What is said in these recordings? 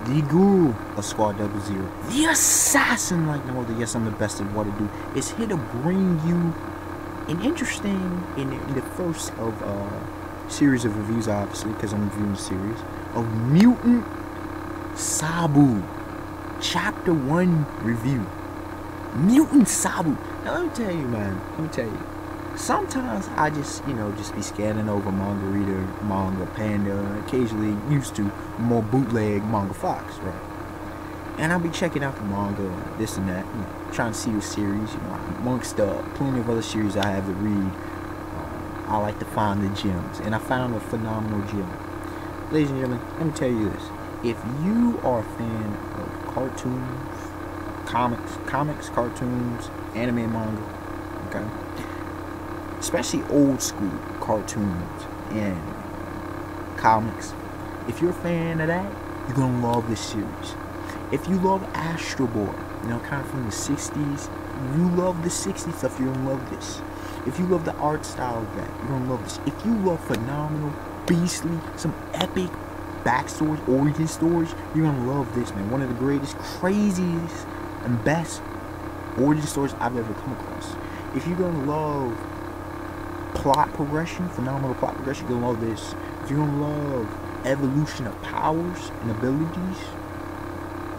the guru of Squad Double Zero, the assassin like no other. Yes, I'm the best at what I do. Is here to bring you an interesting, in the first of series of reviews, obviously, because I'm reviewing the series of Mutant Sabu, Chapter 1 review. Mutant Sabu. Now let me tell you, man. Let me tell you. Sometimes I just, just be scanning over Manga Reader, Manga Panda, occasionally used to more bootleg Manga Fox, right? And I'll be checking out the manga, this and that, trying to see the series, amongst plenty of other series I have to read. I like to find the gems, and I found a phenomenal gem. Ladies and gentlemen, let me tell you this. If you are a fan of cartoons, comics, cartoons, anime and manga, okay? Especially old school cartoons and comics. If you're a fan of that, you're gonna love this series. If you love Astro Boy, kind of from the 60s, you love the 60s stuff, you're gonna love this. If you love the art style of that, you're gonna love this. If you love phenomenal, beastly, some epic backstories, origin stories, you're gonna love this, man. One of the greatest, craziest, and best origin stories I've ever come across. If you're gonna love plot progression, phenomenal plot progression, you're gonna love this. If you're gonna love evolution of powers and abilities,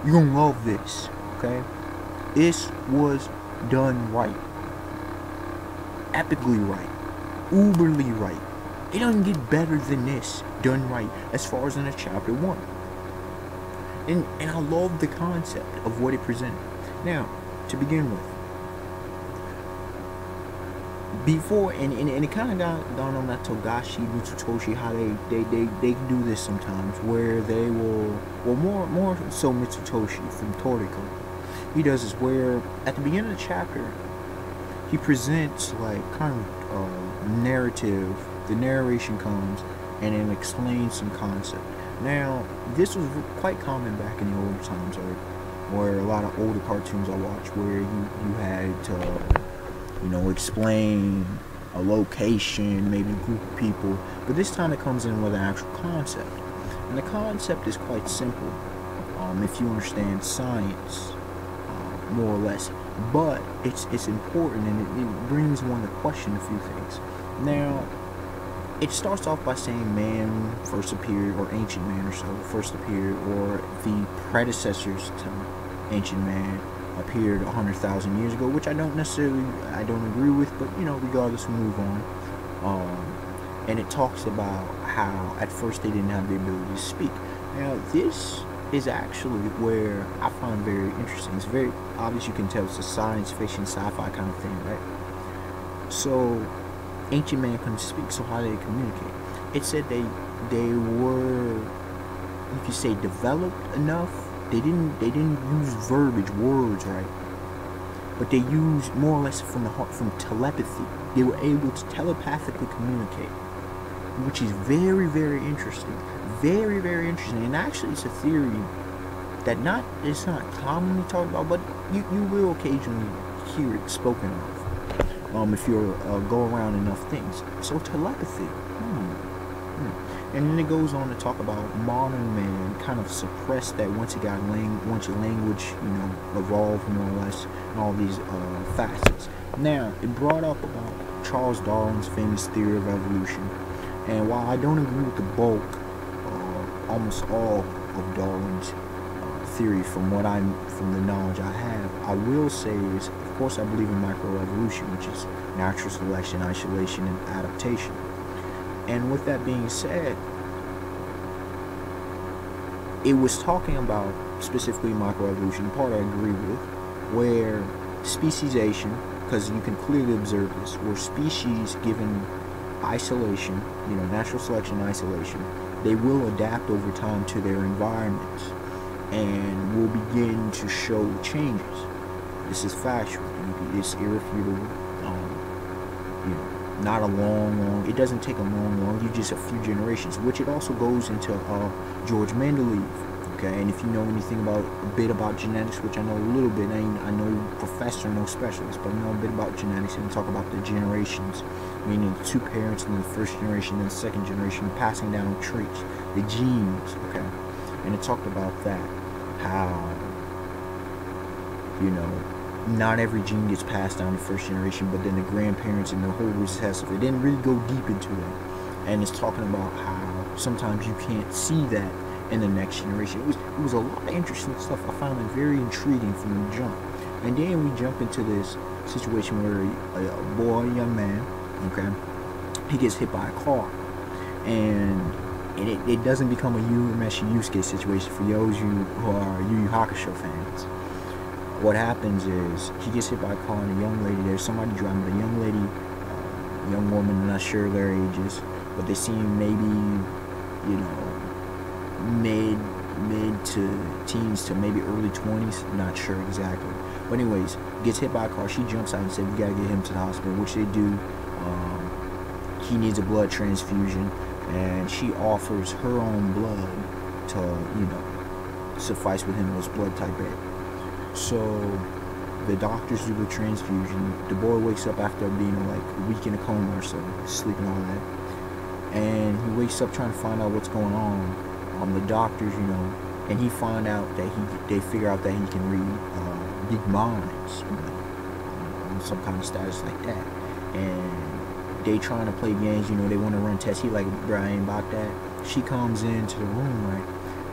you're gonna love this, okay? This was done right. Epically right. Uberly right. It doesn't get better than this done right as far as in a chapter 1. And I love the concept of what it presented. Now, to begin with, before, and it kind of got down on that Togashi, Mitsutoshi, how they do this sometimes, where they will, well, more so Mitsutoshi from Toriko. He does this where, at the beginning of the chapter, he presents, like, kind of narrative, the narration comes, and it explains some concept. Now, this was quite common back in the older times, right? Where a lot of older cartoons I watched, where you had to, explain a location, maybe a group of people, but this time it comes in with an actual concept. And the concept is quite simple, if you understand science, more or less, but it's important, and it brings one to question a few things. Now, it starts off by saying man first appeared, or ancient man or so, first appeared, or the predecessors to ancient man appeared 100,000 years ago, which I don't agree with, but regardless, we move on. And it talks about how at first they didn't have the ability to speak. Now, this is actually where I find very interesting. It's very obvious, you can tell it's a science fiction, sci-fi kind of thing, right? So, ancient man couldn't speak, so how did they communicate? It said they were, you could say, developed enough. They didn't use verbiage, words, right? But they used more or less from the heart, from telepathy. They were able to telepathically communicate, which is very, very interesting. Very, very interesting. And actually, it's a theory that it's not commonly talked about, but you will occasionally hear it spoken of. If you go around enough things. So telepathy. And then it goes on to talk about modern man kind of suppressed that once your language, evolved more or less, and all these facets. Now, it brought up about Charles Darwin's famous theory of evolution. And while I don't agree with the bulk, almost all of Darwin's theory from the knowledge I have, I will say is, of course, I believe in microevolution, which is natural selection, isolation, and adaptation. And with that being said, it was talking about specifically microevolution, the part I agree with, where speciation, because you can clearly observe this, where species given isolation, natural selection and isolation, they will adapt over time to their environments and will begin to show changes. This is factual. It's irrefutable. Not a long, it doesn't take a long, you just a few generations, which it also goes into George Mendeleev, okay? And if you know anything a bit about genetics, which I know a little bit, I know professor, no specialist, but I know a bit about genetics, and talk about the generations, meaning the two parents in the first generation and the second generation, passing down traits, the genes, okay? and it talked about that, how, you know, not every gene gets passed down to first generation, but then the grandparents and the whole recessive. It didn't really go deep into it, and it's talking about how sometimes you can't see that in the next generation. It was a lot of interesting stuff. I found it very intriguing from the jump, and then we jump into this situation where a young man, okay, he gets hit by a car, and it doesn't become a Urameshi Yusuke situation for those you who are Yu Yu Hakusho fans. What happens is he gets hit by a car, and a young lady, there's somebody driving, the young lady, young woman, I'm not sure their ages, but they seem maybe, you know, mid to teens to maybe early 20s, not sure exactly. But anyways, gets hit by a car, she jumps out and says, we gotta get him to the hospital, which they do. He needs a blood transfusion, and she offers her own blood to, you know, suffice with him as blood type A. So the doctors do the transfusion. The boy wakes up after being like a week in a coma or so, sleeping all that, and he wakes up trying to find out what's going on. The doctors, you know, and he find out that they figure out that he can read big minds, you know, on some kind of status like that, and they trying to play games, you know, they want to run tests. He like, bro, I ain't about that. She comes into the room, right,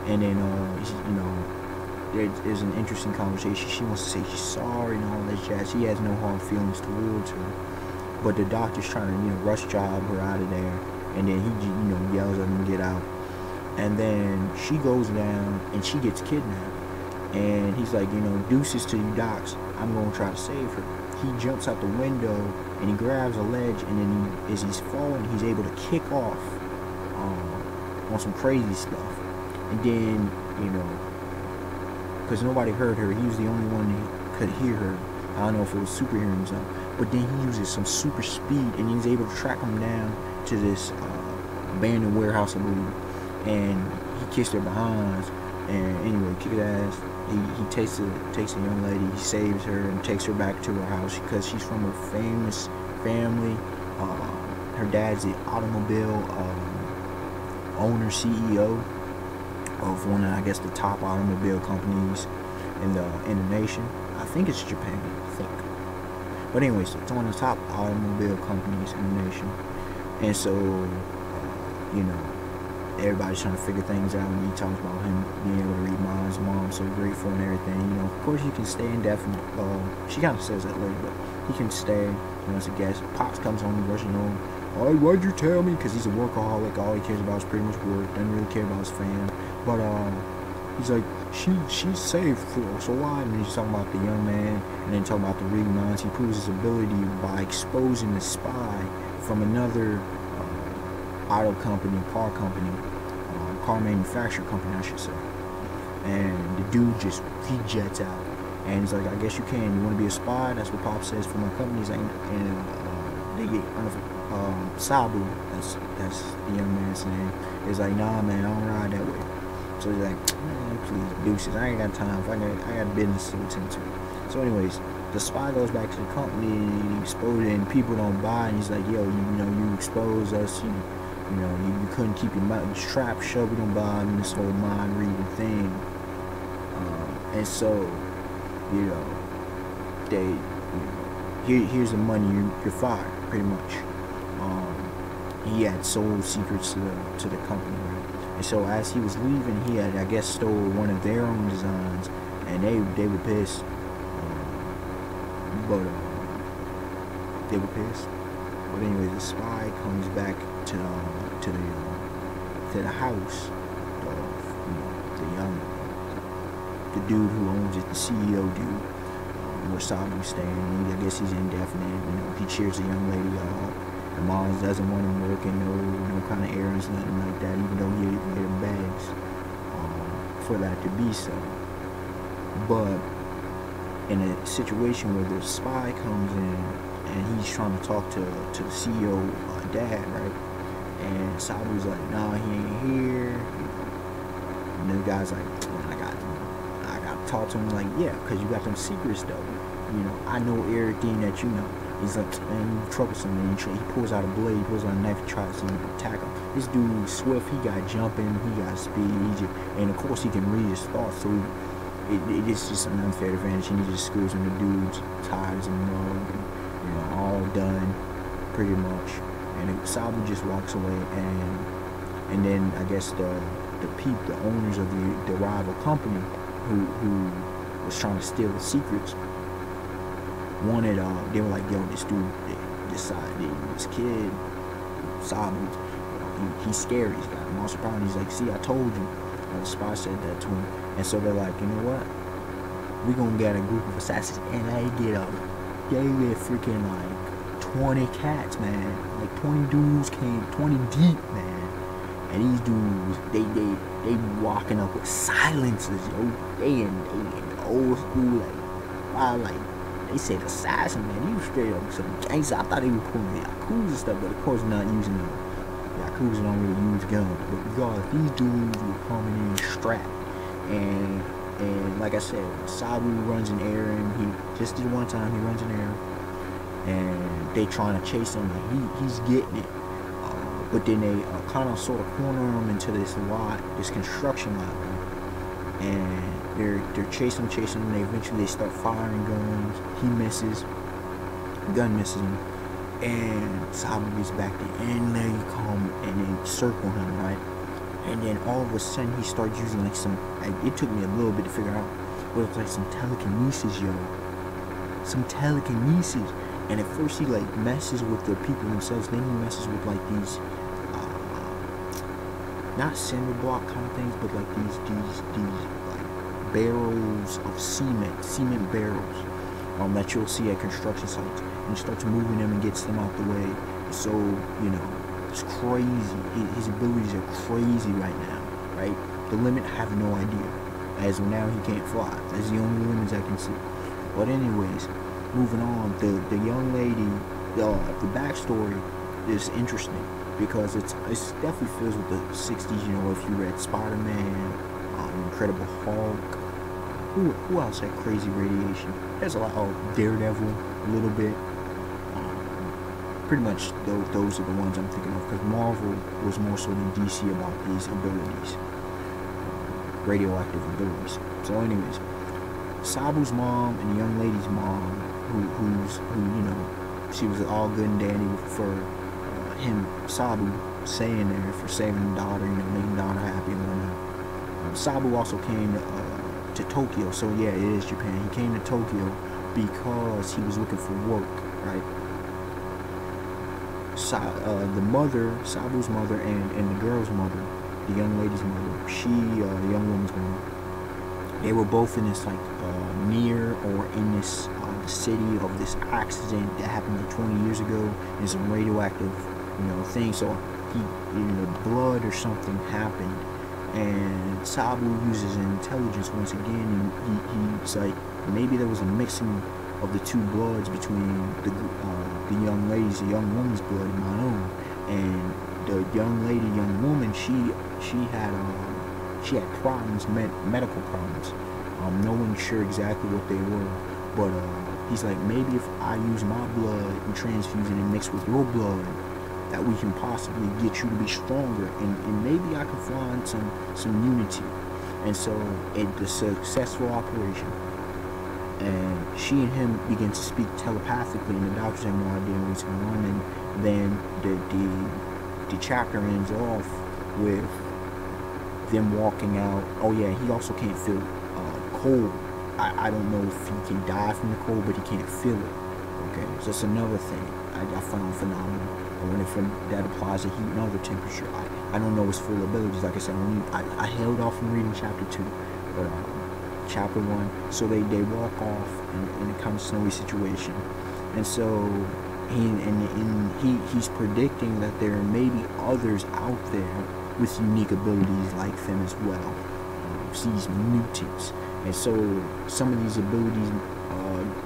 and then you know, there's an interesting conversation. She wants to say she's sorry and all that jazz. He has no hard feelings towards her, but the doctor's trying to, you know, rush job her out of there, and then he, you know, yells at him to get out. And then she goes down and she gets kidnapped, and he's like, you know, deuces to you docs, I'm gonna try to save her. He jumps out the window and he grabs a ledge, and then as he's falling, he's able to kick off on some crazy stuff. And then, you know, because nobody heard her, he was the only one that could hear her. I don't know if it was super hearing or something, but then he uses some super speed, and he's able to track him down to this abandoned warehouse, I believe. And he kissed her behind, and anyway, kicked ass. He takes a young lady, he saves her, and takes her back to her house because she's from a famous family. Her dad's the automobile owner, CEO of one of, I guess, the top automobile companies in the nation. I think it's Japan, I think. But anyways, it's one of the top automobile companies in the nation, and so you know, everybody's trying to figure things out, and he talks about him being able to read minds. Mom's so grateful and everything. You know, of course, he can stay indefinite. She kind of says that later, but he can stay, you know, as a guest. Pops comes home, rushing home. Oh, why'd you tell me? Because he's a workaholic. All he cares about is pretty much work. Doesn't really care about his fam. But he's like, she's safe for, so why? And he's talking about the young man, and then talking about the reading minds. He proves his ability by exposing the spy from another auto company, car manufacturer company, I should say. And the dude just, he jets out, and he's like, I guess you can. You want to be a spy? That's what Pop says for my company. He's like, and they get Sabu, that's the young man's name, is like, nah, man, I don't ride that way. So he's like, man, please, deuces, I ain't got time. I got business to attend to. So anyways, the spy goes back to the company, and he exposes it, and people don't buy, and he's like, yo, you know, you expose us, you know, you couldn't keep your mouth trap shut. We don't buy in this whole mind reading thing. And so, you know, they, you know, here's the money. You're fired, pretty much. He had sold secrets to the company, right? And so as he was leaving, he had, I guess, stole one of their own designs, and they were pissed. But they were pissed. But anyway, the spy comes back to the house of, you know, the dude who owns it, the CEO dude, where Sabu's staying. I guess he's indefinite. You know, he cheers the young lady up. And Mom doesn't want him working no kind of errands, nothing like that, even though he had him bags for that to be so. But in a situation where the spy comes in, and he's trying to talk to the CEO dad, right? And Sabu's like, nah, he ain't here. And then the guy's like, I got to talk to him. Like, yeah, because you got them secrets, though. You know, I know everything that you know. He's like, man, you troublesome, man. He pulls out a blade, he pulls out a knife, and tries to attack him. This dude swift, he got jumping, he got speed, and of course he can read his thoughts, so it's just an unfair advantage, and he just screws him. The dude's tired as a mug, and all done, pretty much. And Sabu just walks away, and then I guess the owners of the rival company, who was trying to steal the secrets, wanted, they were like, yo, this dude, this kid, Sabu, he's scary, he's got a monster power. He's like, see, I told you. The spy said that to him. And so they're like, you know what, we gonna get a group of assassins, and they get freaking like 20 cats, man, like 20 dudes came, 20 deep, man. And these dudes, they walking up with silencers, yo. They in the old school, like they said assassin, man. He was straight up some gangster. I thought he was pulling the Yakuza stuff, but of course not using the Yakuza don't really use guns. But regardless, these dudes were coming in strapped, and like I said, Sabu runs an errand. He just did one time. He runs an errand, and they trying to chase him. Like he's getting it. But then they kind of sort of corner him into this construction lot, right? And they're chasing him, and they start firing guns. He misses, gun misses him, and Sabu gets back there, and they come and they circle him, right? And then all of a sudden he starts using like it took me a little bit to figure out, but it's like some telekinesis, yo. Some telekinesis. And at first he like messes with the people themselves, then he messes with like these not cinder block kind of things, but like these like barrels of cement barrels that you'll see at construction sites, and he starts moving them and gets them out the way. So it's crazy. His abilities are crazy right now, right? The limit, I have no idea. As of now, he can't fly. That's the only limits I can see. But anyways, moving on, the young lady, the backstory is interesting because it's definitely fills with the 60s. If you read Spider-Man, Incredible Hulk, who else had crazy radiation? There's a lot. Daredevil, a little bit. Pretty much those are the ones I'm thinking of, because Marvel was more so than DC about these abilities, radioactive abilities. So anyways, Sabu's mom and the young lady's mom, who she was all good and dandy for him, Sabu, staying there for saving the daughter, making the daughter happy and whatnot. Sabu also came to Tokyo, so yeah, it is Japan. He came to Tokyo because he was looking for work, right? The mother, Sabu's mother, and the girl's mother, the young lady's mother, the young woman's mother, they were both in this near or in this the city of this accident that happened like 20 years ago. There's some radioactive thing, so blood or something happened, and Sabu uses intelligence once again, and he's like, maybe there was a mixing of the two bloods between the young woman's blood and my own. And the young woman, she had problems, medical problems. No one's sure exactly what they were, but he's like, maybe if I use my blood and transfuse it and mix with your blood, that we can possibly get you to be stronger, and maybe I can find some unity. And so it's a successful operation, and she and him begin to speak telepathically, and the doctors have no idea what's going on. And then the chapter ends off with them walking out. Oh yeah, he also can't feel cold. I don't know if he can die from the cold, but he can't feel it. Okay, so that's another thing I found phenomenal. And that applies to heat and other temperature. I don't know his full abilities. Like I said, I held off from reading chapter 2, but chapter 1. So they walk off in a kind of snowy situation, and so he's predicting that there may be others out there with unique abilities like them as well. These mutants, and so some of these abilities,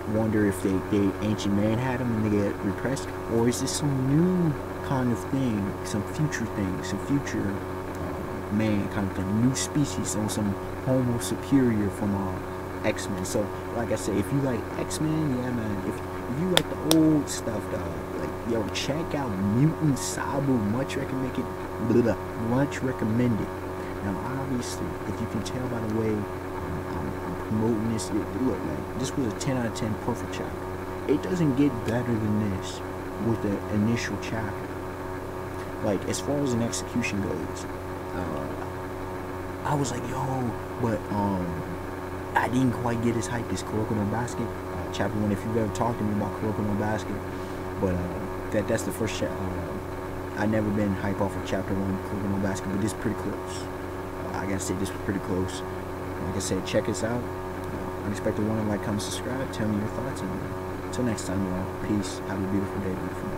wonder if the ancient man had them and they get repressed, or is this some new kind of thing, some future man kind of thing, new species, or some homo superior from X-Men. So, like I said, if you like X-Men, yeah, man. If you like the old stuff, dog, like, yo, check out Mutant Sabu. Much recommended. Much recommended. Now, obviously, if you can tell by the way I'm promoting this, look, man, this was a 10 out of 10 perfect chapter. It doesn't get better than this with the initial chapter. Like, as far as an execution goes, I was like, yo, but I didn't quite get as hyped as Kuroko no Basket. Chapter 1, if you've ever talked to me about Kuroko no Basket, but that's the first chapter. I've never been hype off of chapter 1 Kuroko no Basket, but this is pretty close. I gotta say, this was pretty close. Like I said, check us out. Unexpected one, like, comment, subscribe, tell me your thoughts, and until next time, y'all, peace, have a beautiful day, beautiful day.